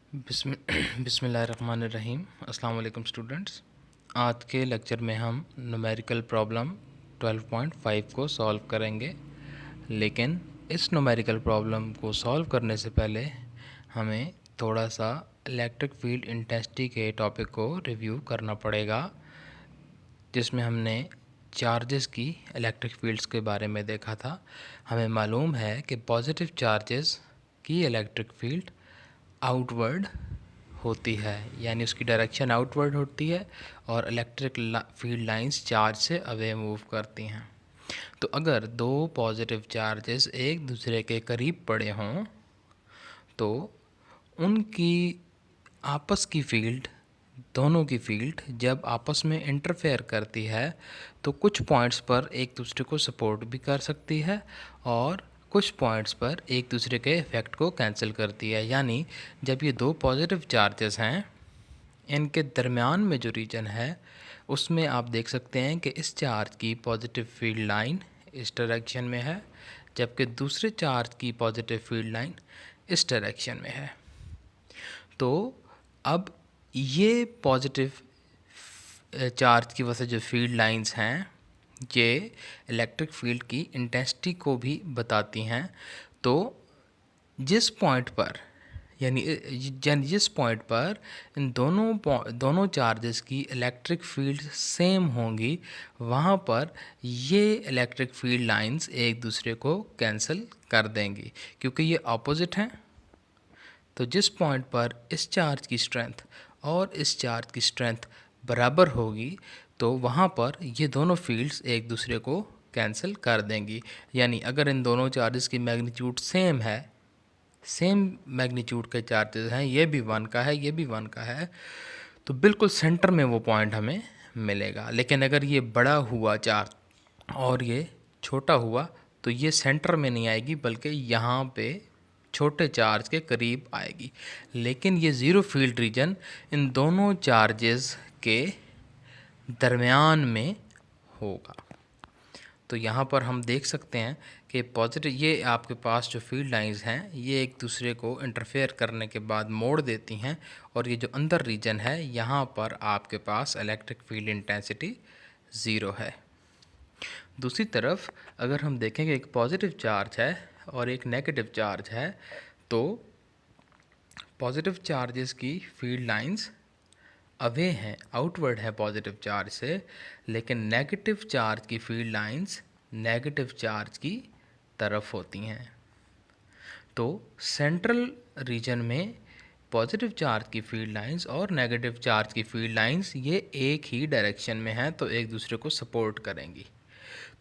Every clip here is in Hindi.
बिस्मिल्लाहिर्रहमानिर्रहीम। अस्सलाम वालेकुम स्टूडेंट्स। आज के लेक्चर में हम न्यूमेरिकल प्रॉब्लम 12.5 को सॉल्व करेंगे, लेकिन इस न्यूमेरिकल प्रॉब्लम को सॉल्व करने से पहले हमें थोड़ा सा इलेक्ट्रिक फील्ड इंटेंसिटी के टॉपिक को रिव्यू करना पड़ेगा, जिसमें हमने चार्जेस की इलेक्ट्रिक फील्ड्स के बारे में देखा था। हमें मालूम है कि पॉजिटिव चार्जेस की इलेक्ट्रिक फील्ड आउटवर्ड होती है, यानी उसकी डायरेक्शन आउटवर्ड होती है और इलेक्ट्रिक फील्ड लाइंस चार्ज से अवे मूव करती हैं। तो अगर दो पॉजिटिव चार्जेस एक दूसरे के करीब पड़े हों तो उनकी आपस की फील्ड, दोनों की फील्ड जब आपस में इंटरफेयर करती है तो कुछ पॉइंट्स पर एक दूसरे को सपोर्ट भी कर सकती है और कुछ पॉइंट्स पर एक दूसरे के इफ़ेक्ट को कैंसिल करती है। यानी जब ये दो पॉजिटिव चार्जेस हैं, इनके दरमियान में जो रीजन है उसमें आप देख सकते हैं कि इस चार्ज की पॉजिटिव फील्ड लाइन इस डायरेक्शन में है, जबकि दूसरे चार्ज की पॉजिटिव फील्ड लाइन इस डायरेक्शन में है। तो अब ये पॉजिटिव चार्ज की वजह से जो फील्ड लाइंस हैं ये इलेक्ट्रिक फील्ड की इंटेंसिटी को भी बताती हैं। तो जिस पॉइंट पर जिस पॉइंट पर इन दोनों चार्जेस की इलेक्ट्रिक फील्ड सेम होंगी, वहाँ पर ये इलेक्ट्रिक फील्ड लाइंस एक दूसरे को कैंसिल कर देंगी, क्योंकि ये ऑपोजिट हैं। तो जिस पॉइंट पर इस चार्ज की स्ट्रेंथ और इस चार्ज की स्ट्रेंथ बराबर होगी तो वहाँ पर ये दोनों फील्ड्स एक दूसरे को कैंसिल कर देंगी। यानी अगर इन दोनों चार्जेस की मैग्नीट्यूड सेम है, सेम मैग्नीट्यूड के चार्जेस हैं, ये भी 1 का है, ये भी 1 का है, तो बिल्कुल सेंटर में वो पॉइंट हमें मिलेगा। लेकिन अगर ये बड़ा हुआ चार्ज और ये छोटा हुआ तो ये सेंटर में नहीं आएगी, बल्कि यहाँ पे छोटे चार्ज के करीब आएगी। लेकिन ये ज़ीरो फील्ड रीजन इन दोनों चार्जेस के दरमियान में होगा। तो यहाँ पर हम देख सकते हैं कि पॉजिटिव, ये आपके पास जो फील्ड लाइंस हैं ये एक दूसरे को इंटरफेयर करने के बाद मोड़ देती हैं, और ये जो अंदर रीजन है यहाँ पर आपके पास इलेक्ट्रिक फील्ड इंटेंसिटी ज़ीरो है। दूसरी तरफ अगर हम देखें कि एक पॉजिटिव चार्ज है और एक नेगेटिव चार्ज है, तो पॉजिटिव चार्जेस की फील्ड लाइंस अवे हैं, आउटवर्ड है पॉजिटिव चार्ज से, लेकिन नेगेटिव चार्ज की फील्ड लाइंस नेगेटिव चार्ज की तरफ होती हैं। तो सेंट्रल रीजन में पॉजिटिव चार्ज की फील्ड लाइंस और नेगेटिव चार्ज की फील्ड लाइंस ये एक ही डायरेक्शन में हैं, तो एक दूसरे को सपोर्ट करेंगी।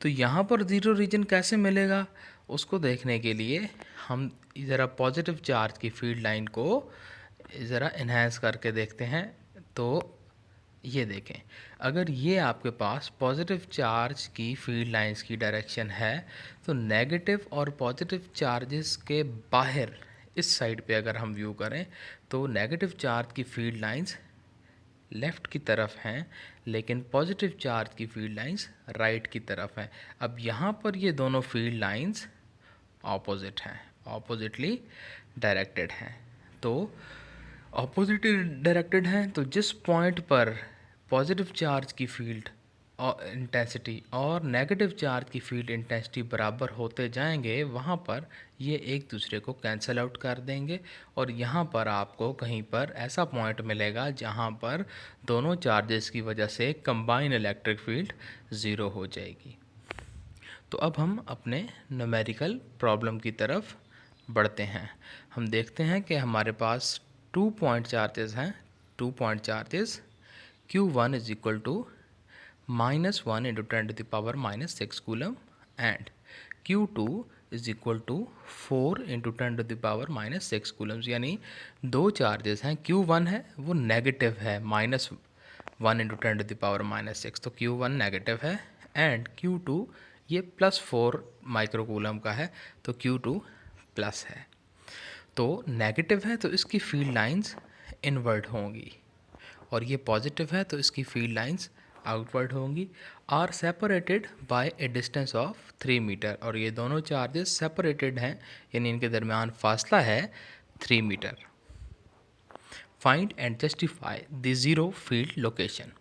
तो यहाँ पर ज़ीरो रीजन कैसे मिलेगा, उसको देखने के लिए हम ज़रा पॉजिटिव चार्ज की फील्ड लाइन को ज़रा इन्हेंस करके देखते हैं। तो ये देखें, अगर ये आपके पास पॉजिटिव चार्ज की फील्ड लाइंस की डायरेक्शन है तो नेगेटिव और पॉजिटिव चार्जेस के बाहर इस साइड पे अगर हम व्यू करें तो नेगेटिव चार्ज की फील्ड लाइंस लेफ़्ट की तरफ हैं, लेकिन पॉजिटिव चार्ज की फील्ड लाइंस राइट की तरफ हैं। अब यहाँ पर ये दोनों फील्ड लाइंस ऑपोजिट हैं, ऑपोजिटली डायरेक्टेड हैं। तो ऑपोजिटली डायरेक्टेड हैं, तो जिस पॉइंट पर पॉजिटिव चार्ज की फील्ड इंटेंसिटी और नेगेटिव चार्ज की फील्ड इंटेंसिटी बराबर होते जाएंगे, वहाँ पर ये एक दूसरे को कैंसिल आउट कर देंगे, और यहाँ पर आपको कहीं पर ऐसा पॉइंट मिलेगा जहाँ पर दोनों चार्जेस की वजह से कंबाइन इलेक्ट्रिक फील्ड ज़ीरो हो जाएगी। तो अब हम अपने न्यूमेरिकल प्रॉब्लम की तरफ बढ़ते हैं। हम देखते हैं कि हमारे पास 2 पॉइंट चार्जेस हैं, 2 point charges Q1 is equal to -1 into 10⁻⁻6 coulomb and Q2 is equal to 4 into 10⁻⁻6 coulombs. यानी दो चार्जेस हैं, Q1 है वो नेगेटिव है, -1 इंटू 10⁻⁻6, तो Q1 नेगेटिव है, एंड Q2 ये +4 माइक्रोकूलम का है, तो Q2 प्लस है। तो नेगेटिव है तो इसकी फील्ड लाइंस इनवर्ट होंगी, और ये पॉजिटिव है तो इसकी फील्ड लाइंस आउटवर्ड होंगी। Are separated by a distance of 3 metre, और ये दोनों चार्जेस सेपरेटेड हैं, यानी इनके दरमियान फासला है 3 मीटर। Find and justify the zero field location.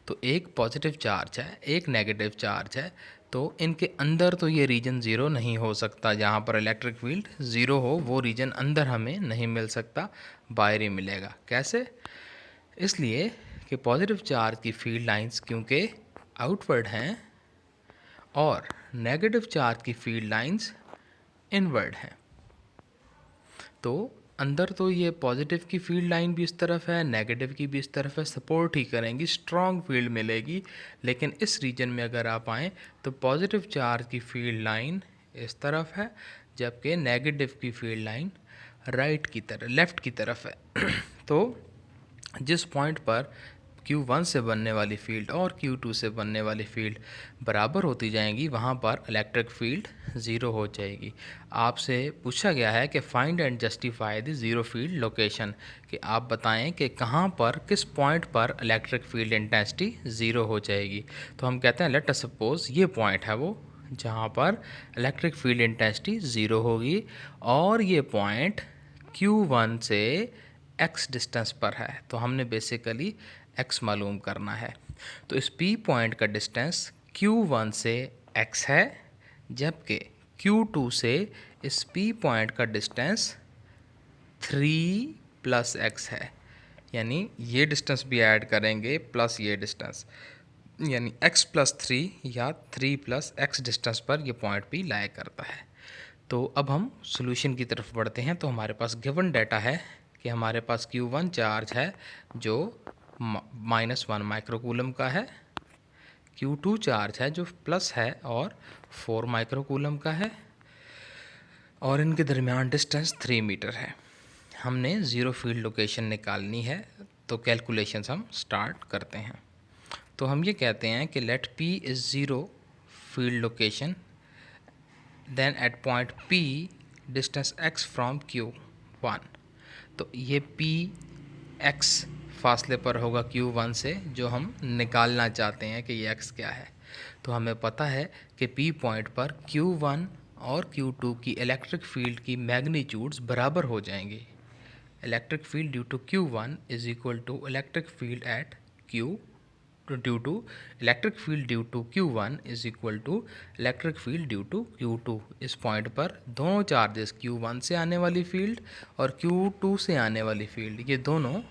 तो एक पॉजिटिव चार्ज है, एक नेगेटिव चार्ज है, तो इनके अंदर तो ये रीजन ज़ीरो नहीं हो सकता। जहाँ पर इलेक्ट्रिक फील्ड ज़ीरो हो वो रीजन अंदर हमें नहीं मिल सकता, बाहर ही मिलेगा। कैसे? इसलिए कि पॉजिटिव चार्ज की फील्ड लाइंस क्योंकि आउटवर्ड हैं और नेगेटिव चार्ज की फील्ड लाइंस इनवर्ड हैं, तो अंदर तो ये पॉजिटिव की फील्ड लाइन भी इस तरफ है, नेगेटिव की भी इस तरफ है, सपोर्ट ही करेंगी, स्ट्रॉन्ग फील्ड मिलेगी। लेकिन इस रीजन में अगर आप आएँ तो पॉजिटिव चार्ज की फील्ड लाइन इस तरफ है, जबकि नेगेटिव की फील्ड लाइन राइट की तरफ, लेफ़्ट की तरफ है। तो जिस पॉइंट पर Q1 से बनने वाली फील्ड और Q2 से बनने वाली फील्ड बराबर होती जाएंगी, वहाँ पर इलेक्ट्रिक फील्ड ज़ीरो हो जाएगी। आपसे पूछा गया है कि find and justify the zero field location, कि आप बताएं कि कहाँ पर, किस पॉइंट पर इलेक्ट्रिक फील्ड इंटेंसिटी ज़ीरो हो जाएगी। तो हम कहते हैं लेट अस सपोज ये पॉइंट है वो जहाँ पर इलेक्ट्रिक फील्ड इंटेंसिटी ज़ीरो होगी, और ये पॉइंट Q1 से x डिस्टेंस पर है। तो हमने बेसिकली x मालूम करना है। तो इस P पॉइंट का डिस्टेंस Q1 से x है, जबकि Q2 से इस P पॉइंट का डिस्टेंस 3 प्लस x है। यानी ये डिस्टेंस भी ऐड करेंगे प्लस ये डिस्टेंस, यानी x प्लस 3 या 3 प्लस x डिस्टेंस पर ये पॉइंट भी लाया करता है। तो अब हम सॉल्यूशन की तरफ बढ़ते हैं। तो हमारे पास गिवन डाटा है कि हमारे पास Q1 चार्ज है जो -1 माइक्रोकूलम का है, Q2 चार्ज है जो प्लस है और 4 माइक्रोकूलम का है, और इनके दरमियान डिस्टेंस 3 मीटर है। हमने ज़ीरो फील्ड लोकेशन निकालनी है, तो कैलकुलेशंस हम स्टार्ट करते हैं। तो हम ये कहते हैं कि let P is zero field location, then at point P distance x from Q1। तो ये P x फासले पर होगा Q1 से, जो हम निकालना चाहते हैं कि ये x क्या है। तो हमें पता है कि P पॉइंट पर Q1 और Q2 की इलेक्ट्रिक फील्ड की मैग्नीट्यूड्स बराबर हो जाएंगी। Electric field due to Q1 is equal to electric field at Q due to electric field due to Q1 is equal to electric field due to Q2। इस पॉइंट पर दोनों चार्जेस Q1 से आने वाली फील्ड और Q2 से आने वाली फील्ड, ये दोनों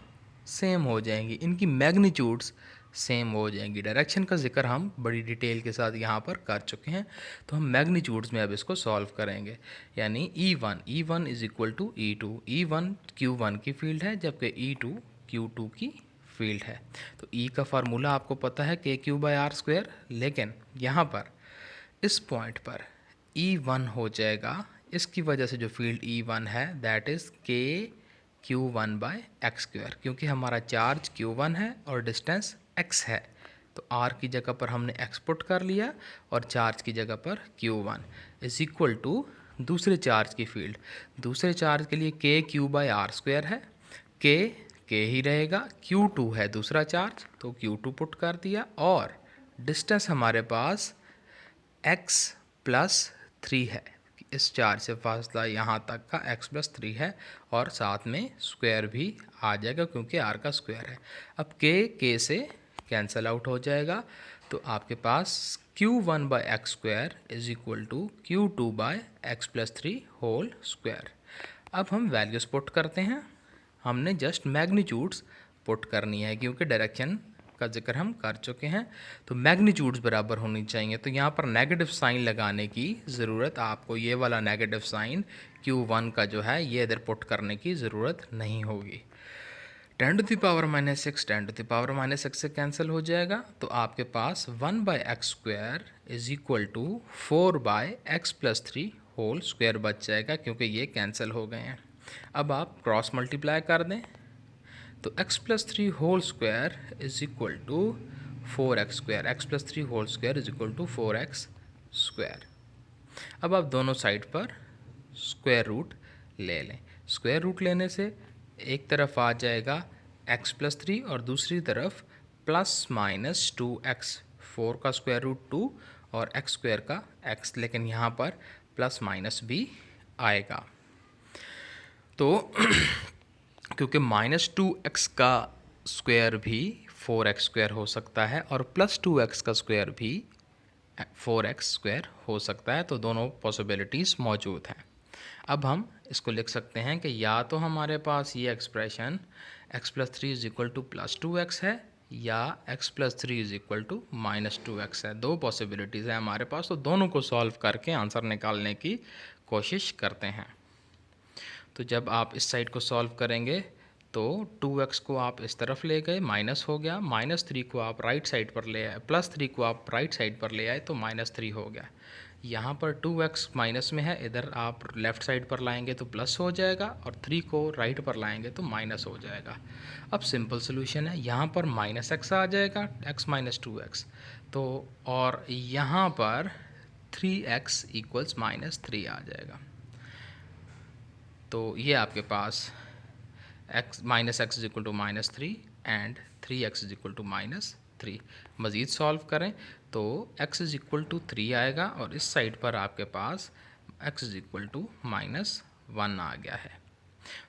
सेम हो जाएंगी, इनकी मैग्नीट्यूड्स सेम हो जाएंगी। डायरेक्शन का जिक्र हम बड़ी डिटेल के साथ यहाँ पर कर चुके हैं। तो हम मैग्नीट्यूड्स में अब इसको सॉल्व करेंगे। यानी E1 is equal to E2। E1 Q1 की फील्ड है, जबकि E2 Q2 की फील्ड है। तो E का फार्मूला आपको पता है KQ/R², लेकिन यहाँ पर इस पॉइंट पर E1 हो जाएगा, इसकी वजह से जो फील्ड E1 है दैट इज़ KQ1/x², क्योंकि हमारा चार्ज Q1 है और डिस्टेंस x है। तो R की जगह पर हमने x पुट कर लिया और चार्ज की जगह पर Q1 इज इक्वल टू दूसरे चार्ज की फील्ड। दूसरे चार्ज के लिए KQ/R² है, K ही रहेगा, Q2 है दूसरा चार्ज तो Q2 पुट कर दिया, और डिस्टेंस हमारे पास x प्लस 3 है। इस चार्ज से फासला यहाँ तक का x प्लस 3 है, और साथ में स्क्वायर भी आ जाएगा क्योंकि r का स्क्वायर है। अब k से कैंसिल आउट हो जाएगा, तो आपके पास Q1/x² is equal to Q2/x plus 3 whole square. अब हम वैल्यूज़ पुट करते हैं। हमने जस्ट मैग्नीट्यूड्स पुट करनी है क्योंकि डायरेक्शन का जिक्र हम कर चुके हैं, तो मैग्नीट्यूड्स बराबर होनी चाहिए। तो यहाँ पर नेगेटिव साइन लगाने की ज़रूरत, आपको ये वाला नेगेटिव साइन Q1 का जो है ये इधर पुट करने की ज़रूरत नहीं होगी। 10⁻⁻6 10⁻⁻6 से कैंसिल हो जाएगा, तो आपके पास 1/x² is equal to 4/x plus 3 whole square बच जाएगा, क्योंकि ये कैंसिल हो गए हैं। अब आप क्रॉस मल्टीप्लाई कर दें, तो x plus 3 whole square is equal to 4x², x plus 3 whole square is equal to 4x²। अब आप दोनों साइड पर स्क्वायर रूट ले लें। स्क्वायर रूट लेने से एक तरफ आ जाएगा x प्लस 3 और दूसरी तरफ ±2x। 4 का स्क्वायर रूट 2 और x² का x, लेकिन यहाँ पर प्लस माइनस भी आएगा। तो क्योंकि -2x का स्क्वायर भी 4x² हो सकता है और +2x का स्क्वायर भी 4x² हो सकता है, तो दोनों पॉसिबिलिटीज़ मौजूद हैं। अब हम इसको लिख सकते हैं कि या तो हमारे पास ये एक्सप्रेशन x+3 = +2x है या x+3 = -2x है। दो पॉसिबिलिटीज़ हैं हमारे पास, तो दोनों को सॉल्व करके आंसर निकालने की कोशिश करते हैं। तो जब आप इस साइड को सॉल्व करेंगे तो 2x को आप इस तरफ ले गए, माइनस हो गया, -3 को आप राइट साइड पर ले आए, +3 को आप राइट साइड पर ले आए तो -3 हो गया। यहाँ पर 2x माइनस में है, इधर आप लेफ़्ट साइड पर लाएंगे तो प्लस हो जाएगा और 3 को राइट पर लाएंगे तो माइनस हो जाएगा। अब सिंपल सोल्यूशन है, यहाँ पर -x आ जाएगा, x - 2x, तो और यहाँ पर 3x = -3 आ जाएगा। तो ये आपके पास x = -3 एंड 3x = -3। मज़ीद सॉल्व करें तो x = 3 आएगा और इस साइड पर आपके पास x = -1 आ गया है।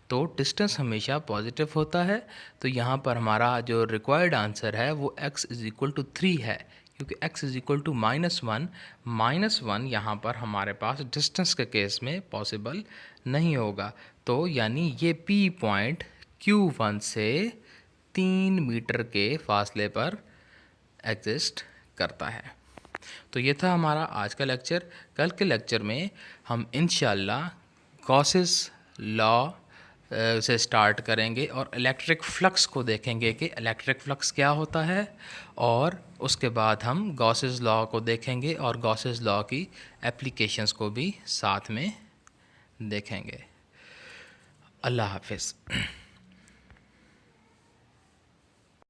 तो डिस्टेंस हमेशा पॉजिटिव होता है, तो यहाँ पर हमारा जो रिक्वायर्ड आंसर है वो x = 3 है, क्योंकि x = -1 यहाँ पर हमारे पास डिस्टेंस के केस में पॉसिबल नहीं होगा। तो यानी ये P पॉइंट Q1 से 3 मीटर के फासले पर एग्जिस्ट करता है। तो ये था हमारा आज का लेक्चर। कल के लेक्चर में हम इंशाल्लाह गॉसेस लॉ से स्टार्ट करेंगे और इलेक्ट्रिक फ्लक्स को देखेंगे कि इलेक्ट्रिक फ्लक्स क्या होता है, और उसके बाद हम गॉसेस लॉ को देखेंगे और गॉसेस लॉ की एप्लीकेशंस को भी साथ में देखेंगे। अल्लाह हाफ़िज़।